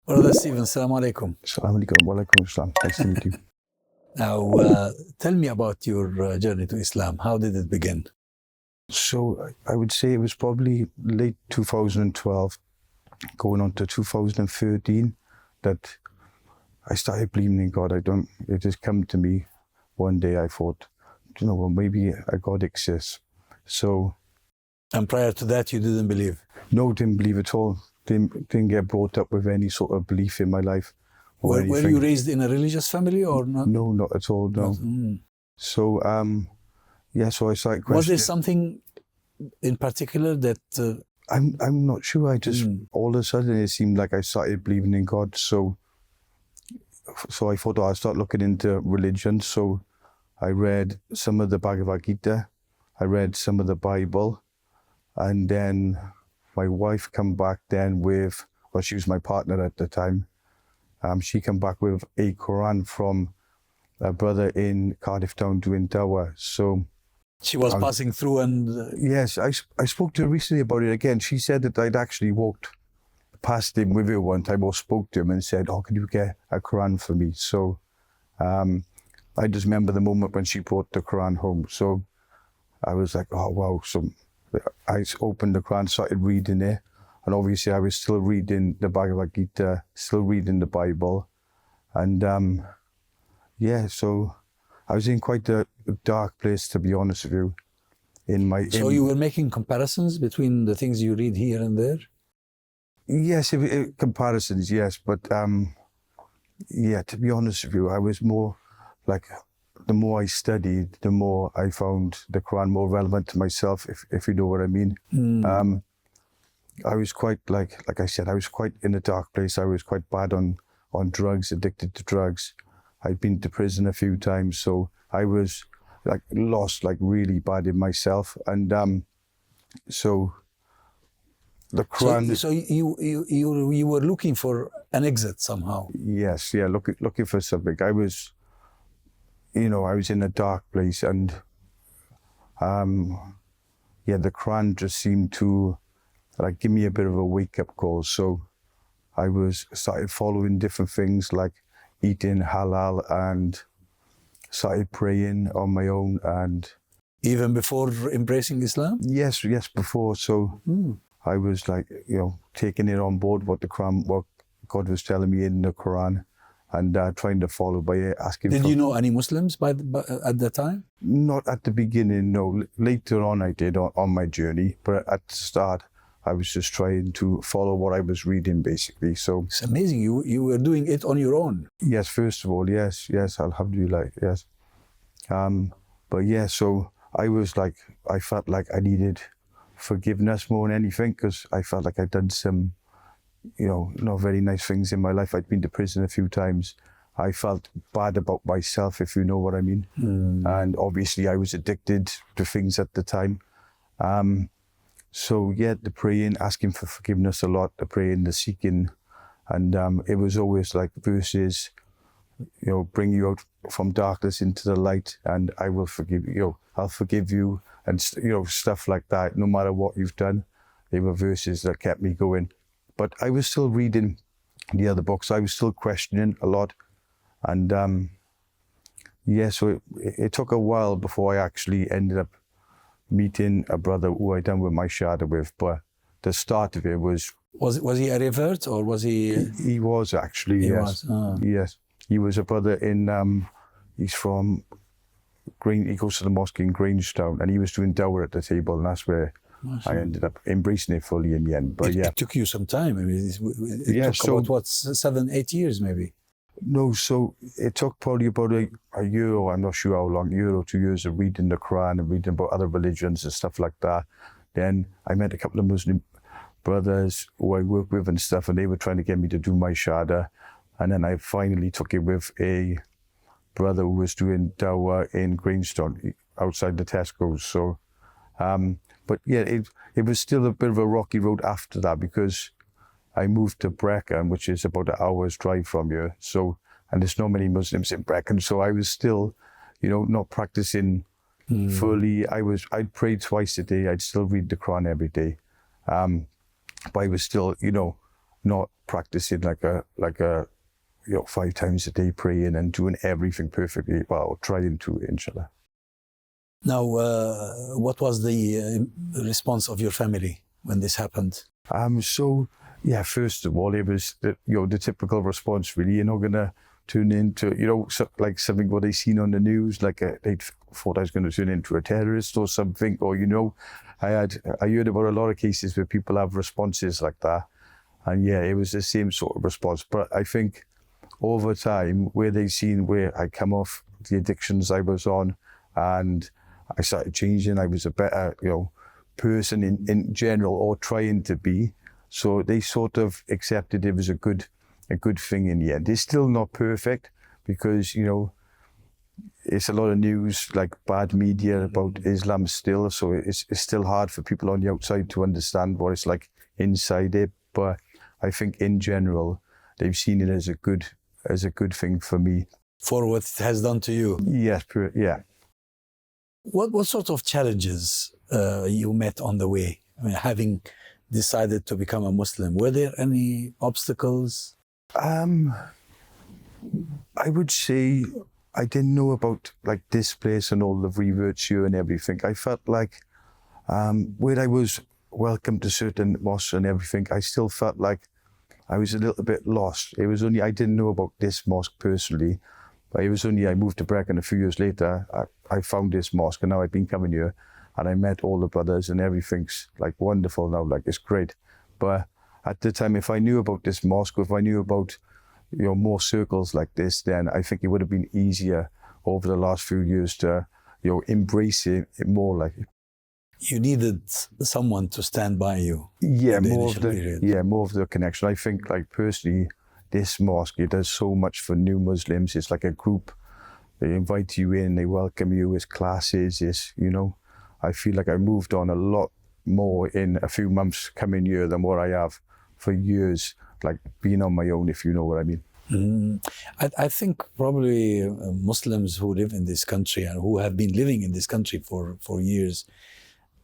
Brother ستيفن, Assalamu alaikum. Assalamu alaikum. Wa alaikum assalam. Nice to meet you. Now, tell me about your journey to Islam. How did it begin? So I would say it was probably late 2012, going on to 2013, that I started believing in God. It just came to me one day. I thought, well, maybe a God exists. So. And prior to that, you didn't believe? No, didn't believe at all. Didn't get brought up with any sort of belief in my life. Were you raised in a religious family or not? No, not at all, no. So, so I started questioning. Was there something in particular that... I'm not sure. I just, all of a sudden, it seemed like I started believing in God. So I thought, I'll start looking into religion. So I read some of the Bhagavad Gita. I read some of the Bible. And then my wife come back then with, well, she was my partner at the time. She came back with a Quran from a brother in Cardiff Town doing Dawah. So she was passing through and... Yes, I spoke to her recently about it again. She said that I'd actually walked past him with her one time or spoke to him and said, can you get a Quran for me? So I just remember the moment when she brought the Quran home. So I was like, oh, wow. So I opened the Quran, started reading it. And obviously I was still reading the Bhagavad Gita, still reading the Bible. And so I was in quite a dark place, to be honest with you. So you were making comparisons between the things you read here and there? Yes, comparisons, yes. But to be honest with you, I was more like, the more I studied, the more I found the Quran more relevant to myself, if you know what I mean. I was quite, like I said, I was quite in a dark place. I was quite bad on drugs, addicted to drugs. I'd been to prison a few times, so I was lost, really bad in myself. And so the Quran... So you were looking for an exit somehow? Yes, yeah, looking for something. I was in a dark place, and the Quran just seemed to give me a bit of a wake-up call. So I started following different things like eating halal and started praying on my own. And even before embracing Islam? Yes, before. So I was taking it on board what God was telling me in the Quran, and trying to follow by asking. Did you know any Muslims at the time? Not at the beginning, no. Later on I did on my journey, but at the start I was just trying to follow what I was reading, basically. So it's amazing. You were doing it on your own. Yes, first of all, yes, alhamdulillah, yes. But yeah, so I felt like I needed forgiveness more than anything, because I felt like I'd done some not very nice things in my life. I'd been to prison a few times. I felt bad about myself, if you know what I mean. And obviously I was addicted to things at the time. So yeah, the praying, asking for forgiveness a lot, the praying, the seeking. And it was always verses, bring you out from darkness into the light, and I will forgive you, I'll forgive you, and stuff like that. No matter what you've done, they were verses that kept me going. But I was still reading the other books. I was still questioning a lot. And so it took a while before I actually ended up meeting a brother who I done with my shahada with. But the start of it was... Was he a revert, or was he... He was actually, yes. Yes. He was a brother in... he's from... He goes to the mosque in Grangetown, and he was doing Dawah at the table, and that's where... I ended up embracing it fully in the end. But it took you some time. I mean, it took about 7-8 years maybe? No, so it took probably about a year, or I'm not sure how long, a year or 2 years of reading the Quran and reading about other religions and stuff like that. Then I met a couple of Muslim brothers who I work with and stuff, and they were trying to get me to do my shahada. And then I finally took it with a brother who was doing Dawah in Grangetown, outside the Tesco's. So... but yeah, it was still a bit of a rocky road after that, because I moved to Brecon, which is about an hour's drive from here. So, and there's not many Muslims in Brecon. So I was still, not practicing fully. I'd pray twice a day. I'd still read the Quran every day. But I was still, not practicing like a 5 times a day praying and doing everything perfectly. Well, trying to, inshallah. Now, what was the response of your family when this happened? So yeah, first of all, it was the typical response. Really, you're not gonna turn into like something what they seen on the news, like they thought I was going to turn into a terrorist or something, or I heard about a lot of cases where people have responses like that, and yeah, it was the same sort of response. But I think over time, where they seen where I come off the addictions I was on, and I started changing, I was a better person in general, or trying to be. So they sort of accepted it was a good thing in the end. It's still not perfect because it's a lot of news, like bad media about Islam still. So it's still hard for people on the outside to understand what it's like inside it. But I think in general, they've seen it as a good thing for me. For what it has done to you? Yes, yeah. What sort of challenges you met on the way? I mean, having decided to become a Muslim, were there any obstacles? I would say I didn't know about like this place and all the reverts here and everything. I felt like where I was welcome to certain mosques and everything, I still felt like I was a little bit lost. It was only I didn't know about this mosque personally, but it was only I moved to Brecon a few years later. I found this mosque, and now I've been coming here, and I met all the brothers, and everything's like wonderful now. Like it's great. But at the time, if I knew about this mosque, if I knew about more circles like this, then I think it would have been easier over the last few years to embrace it more. Like you needed someone to stand by you. Yeah, more of the connection. I think, like personally, this mosque, it does so much for new Muslims. It's like a group. They invite you in, they welcome you. It's classes. It's I feel like I moved on a lot more in a few months coming here than what I have for years, like being on my own, if you know what I mean. I think probably Muslims who live in this country and who have been living in this country for years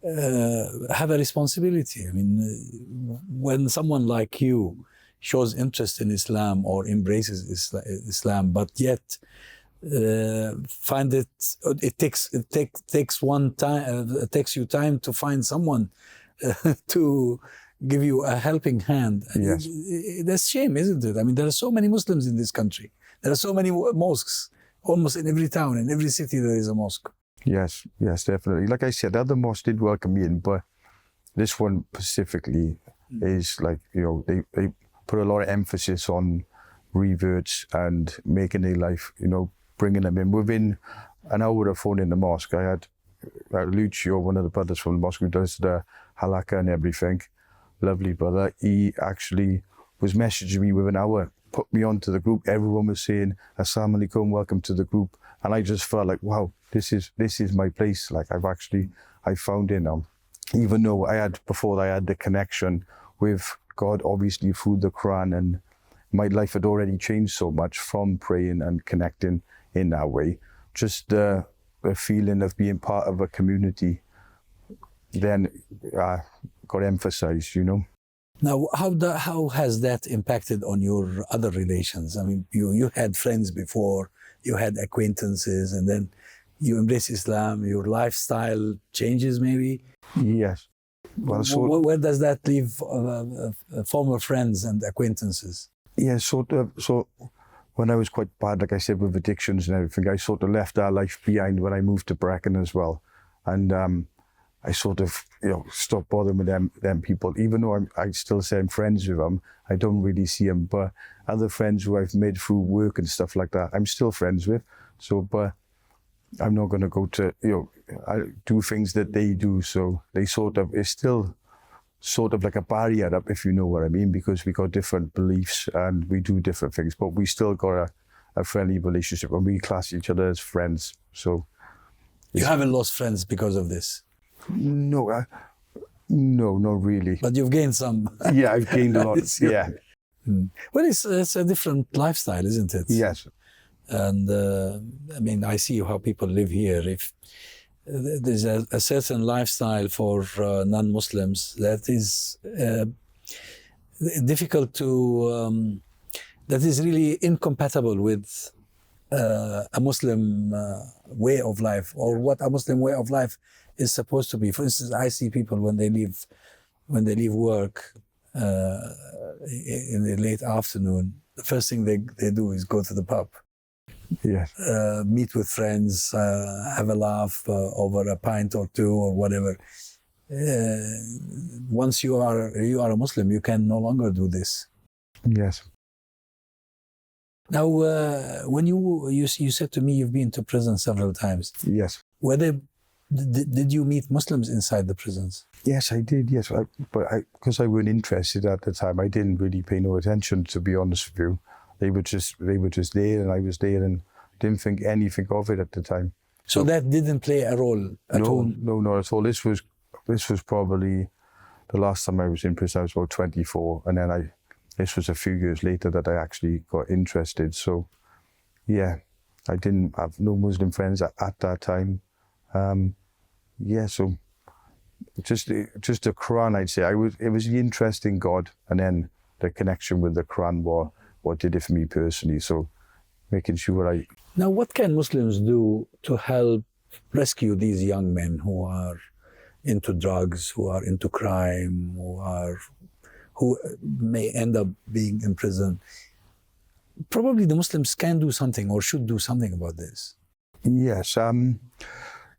have a responsibility. I mean, when someone like you shows interest in Islam or embraces Islam, but yet find it takes you time to find someone to give you a helping hand. Yes. That's shame, isn't it? I mean, there are so many Muslims in this country. There are so many mosques. Almost in every town, in every city, there is a mosque. Yes, definitely. Like I said, other mosques did welcome me in, but this one specifically is like, they put a lot of emphasis on reverts and making their life, bringing them in. Within an hour of phoning the mosque, I had Lucio, one of the brothers from the mosque who does the halakha and everything, lovely brother. He actually was messaging me within an hour, put me onto the group. Everyone was saying, Assalamu alaikum, welcome to the group. And I just felt like, wow, this is my place. Like I found it now. Even though I had the connection with God, obviously through the Quran, and my life had already changed so much from praying and connecting in that way. Just the feeling of being part of a community then got emphasized, Now, how has that impacted on your other relations? I mean, you had friends before, you had acquaintances, and then you embrace Islam, your lifestyle changes maybe? Yes. Well, where does that leave former friends and acquaintances? Yeah, sort of. So when I was quite bad, like I said, with addictions and everything, I sort of left that life behind when I moved to Brecon as well. And I sort of, stopped bothering with them people. Even though I still say I'm friends with them, I don't really see them. But other friends who I've made through work and stuff like that, I'm still friends with. So, but I'm not going to go to, I do things that they do. So they it's still sort of like a barrier up, if you know what I mean, because we got different beliefs and we do different things, but we still got a friendly relationship and we class each other as friends. So you haven't lost friends because of this? No, not really. But you've gained some. Yeah, I've gained a lot. Yeah. Well, it's a different lifestyle, isn't it? Yes. And I mean, I see how people live here. If there's a certain lifestyle for non-Muslims that is difficult to, that is really incompatible with a Muslim way of life, or what a Muslim way of life is supposed to be. For instance, I see people when they leave work in the late afternoon, the first thing they do is go to the pub. Yes. Meet with friends, have a laugh over a pint or two or whatever. Once you are a Muslim, you can no longer do this. Yes. Now, when you said to me you've been to prison several times. Yes. Did you meet Muslims inside the prisons? Yes, I did. Yes, but because I weren't interested at the time, I didn't really pay no attention. To be honest with you, they were just there, and I was there, and didn't think anything of it at the time. So that didn't play a role at all? No, not at all. This was probably the last time I was in prison. I was about 24, and then this was a few years later that I actually got interested. So, yeah, I didn't have no Muslim friends at that time. So just the Quran, I'd say. It was the interest in God, and then the connection with the Quran what did it for me personally. So making sure Now, what can Muslims do to help rescue these young men who are into drugs, who are into crime, who may end up being in prison? Probably the Muslims can do something or should do something about this. Yes,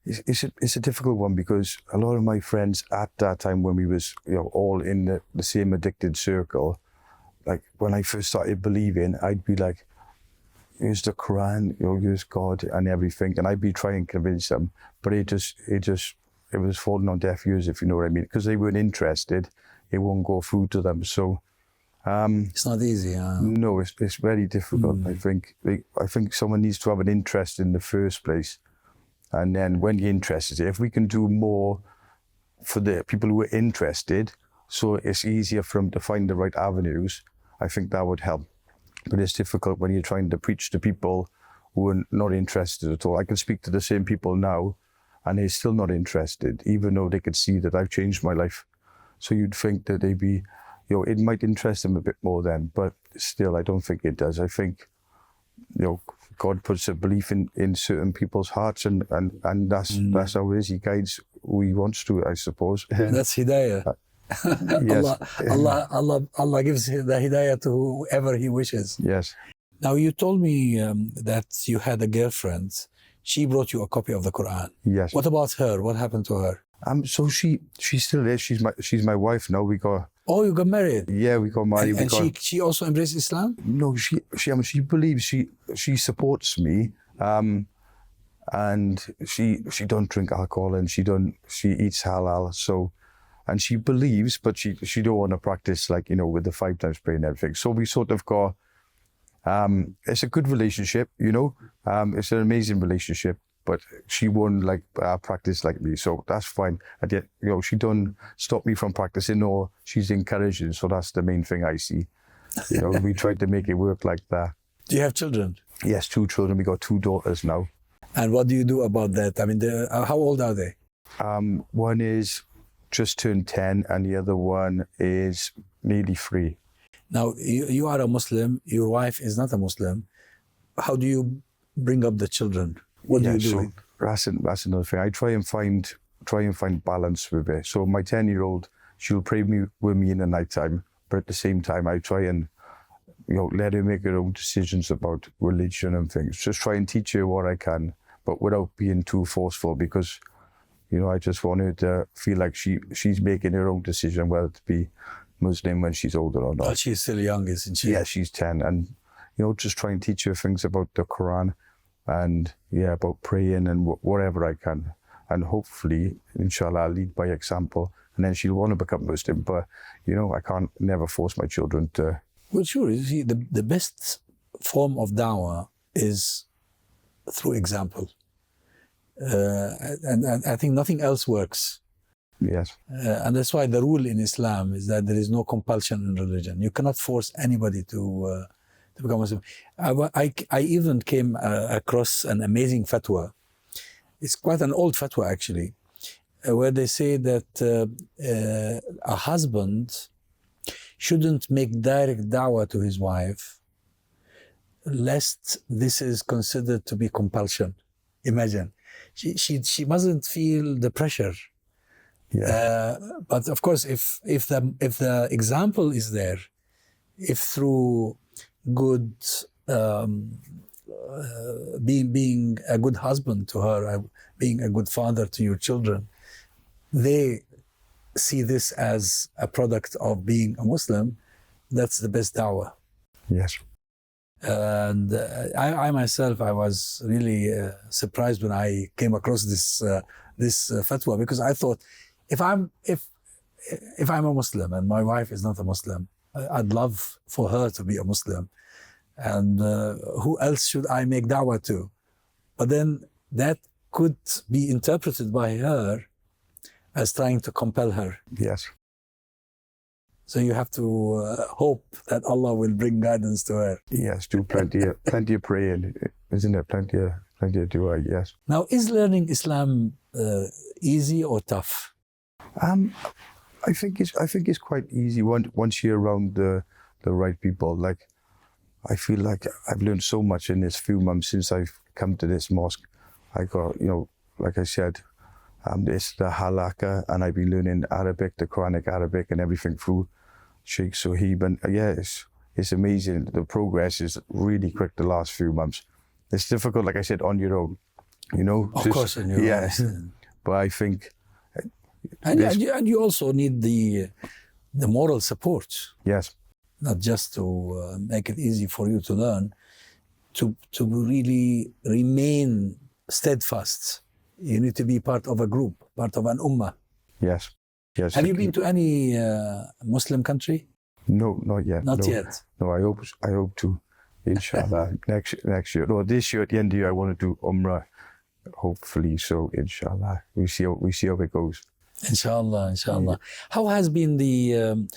it's a difficult one, because a lot of my friends at that time, when we was all in the same addicted circle, like when I first started believing, I'd be like, here's the Quran, here's God and everything, and I'd be trying to convince them, but it was falling on deaf ears, if you know what I mean, because they weren't interested. It won't go through to them. So it's not easy. No, it's very difficult. I think someone needs to have an interest in the first place, and then when you're interested, if we can do more for the people who are interested, so it's easier for them to find the right avenues, I think that would help. But it's difficult when you're trying to preach to people who are not interested at all. I can speak to the same people now, and they're still not interested, even though they could see that I've changed my life. So you'd think that they'd be, it might interest them a bit more then, but still, I don't think it does. I think, God puts a belief in certain people's hearts, and that's how it is. He guides who He wants to, I suppose. That's hidayah. Yes. Allah gives the hidayah to whoever He wishes. Yes. Now, you told me that you had a girlfriend. She brought you a copy of the Quran. Yes. What about her? What happened to her? So she still is. She's my wife now. Oh, you got married? Yeah, we got married. And she also embraced Islam? No, she believes, she supports me, and she don't drink alcohol, and she eats halal. So, and she believes, but she don't want to practice with the 5 times prayer and everything. So we sort of got, it's a good relationship, it's an amazing relationship. But she won't practice like me, so that's fine. And yet, she don't stop me from practicing, or she's encouraging. So that's the main thing I see. We try to make it work like that. Do you have children? Yes, 2 children. We got 2 daughters now. And what do you do about that? I mean, how old are they? One is just turned 10, and the other one is nearly 3. Now, you are a Muslim. Your wife is not a Muslim. How do you bring up the children? What do you do? So that's another thing. I try and find balance with it. So my 10-year-old, she'll pray with me in the nighttime, but at the same time, I try and let her make her own decisions about religion and things. Just try and teach her what I can, but without being too forceful, because I just want her to feel like she's making her own decision whether to be Muslim when she's older or not. But she's still young, isn't she? Yeah, she's 10, and just try and teach her things about the Quran. And about praying and whatever I can. And hopefully, inshallah, I'll lead by example. And then she'll want to become Muslim. But, I can't never force my children to. Well, sure. You see, the best form of da'wah is through example. And I think nothing else works. Yes. And that's why the rule in Islam is that there is no compulsion in religion. You cannot force anybody to become Muslim. I even came across an amazing fatwa. It's quite an old fatwa, actually, where they say that a husband shouldn't make direct da'wah to his wife, lest this is considered to be compulsion. Imagine, she mustn't feel the pressure. Yeah. But of course, if the example is there, if through good being a good husband to her, being a good father to your children, they see this as a product of being a Muslim, that's the best da'wah. Yes. And I myself, I was really surprised when I came across this fatwa, because I thought, if I'm a Muslim and my wife is not a Muslim, I'd love for her to be a Muslim, and who else should I make da'wah to? But then that could be interpreted by her as trying to compel her. Yes. So you have to hope that Allah will bring guidance to her. Yes, do plenty of praying, isn't it? Plenty of dua. Yes. Now, is learning Islam easy or tough? I think it's quite easy once you're around the right people. Like, I feel like I've learned so much in this few months since I've come to this mosque. I got, like I said, it's the halakha, and I've been learning Arabic, the Quranic Arabic, and everything through Sheikh Sohaib. And it's amazing. The progress is really quick the last few months. It's difficult, like I said, on your own. Of course, on your own. Yes. But I think, and you also need the moral support. Yes. Not just to make it easy for you to learn, to really remain steadfast. You need to be part of a group, part of an ummah. Yes. Yes. Have you been to any Muslim country? No, not yet. Not yet. No, I hope to, inshallah, next year. No, this year, at the end of the year, I want to do Umrah, hopefully. So, inshallah, we see how it goes. Inshallah. How has been the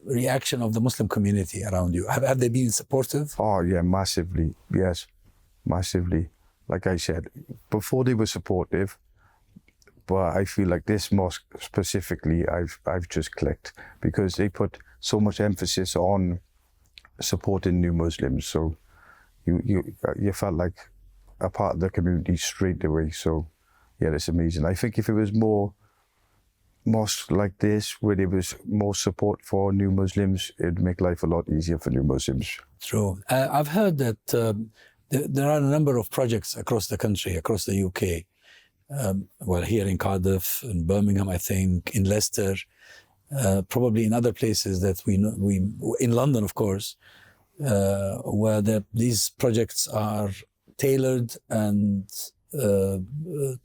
reaction of the Muslim community around you? Have they been supportive? Oh yeah, massively. Yes, massively. Like I said, before they were supportive, but I feel like this mosque specifically, I've just clicked, because they put so much emphasis on supporting new Muslims. So you felt like a part of the community straight away. So yeah, that's amazing. I think if it was more mosques like this, where there was more support for new Muslims, it'd make life a lot easier for new Muslims. True. I've heard that there are a number of projects across the country, across the UK. Here in Cardiff, in Birmingham, I think, in Leicester, probably in other places that we know, in London, of course, where these projects are tailored and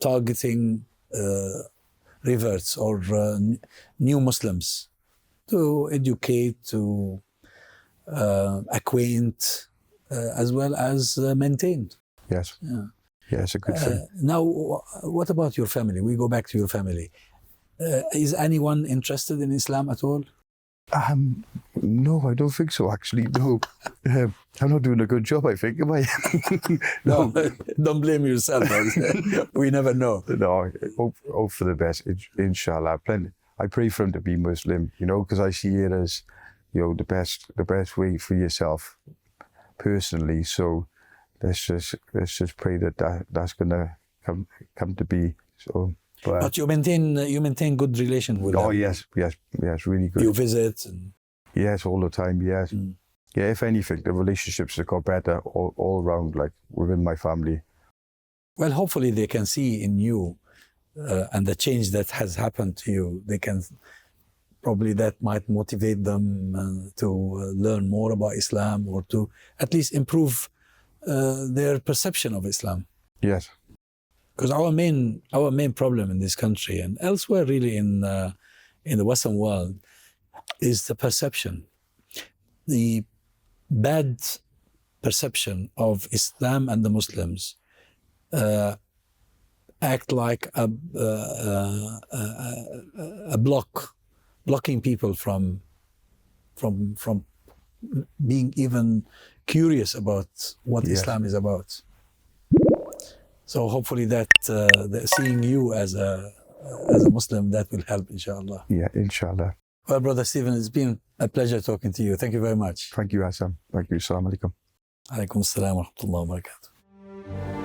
targeting reverts or new Muslims, to educate, to acquaint, as well as maintain. Yes. Yeah, it's a good thing. Now, what about your family? We go back to your family. Is anyone interested in Islam at all? No, I don't think so, actually. No. I'm not doing a good job, I think, am I? No, don't blame yourself. We never know. No, hope for the best, inshallah. I pray for him to be Muslim, because I see it as, the best way for yourself personally. So let's just pray that's gonna come to be. So, but you maintain good relation with them. Oh yes, really good. You visit. Yes, all the time. Yes. Yeah, if anything, the relationships have got better all around, like within my family. Well, hopefully they can see in you and the change that has happened to you. They can probably, that might motivate them to learn more about Islam, or to at least improve their perception of Islam. Yes. Because our main problem in this country and elsewhere, really in the Western world, is the perception, the bad perception of Islam and the Muslims. Act like a blocking people from being even curious about what Islam is about. So hopefully that seeing you as a Muslim, that will help, inshallah. Yeah, inshallah. Well, Brother ستيفن, it's been a pleasure talking to you. Thank you very much. Thank you, Hassan. Thank you. Assalamu alaikum. عليكم السلام ورحمة الله وبركاته.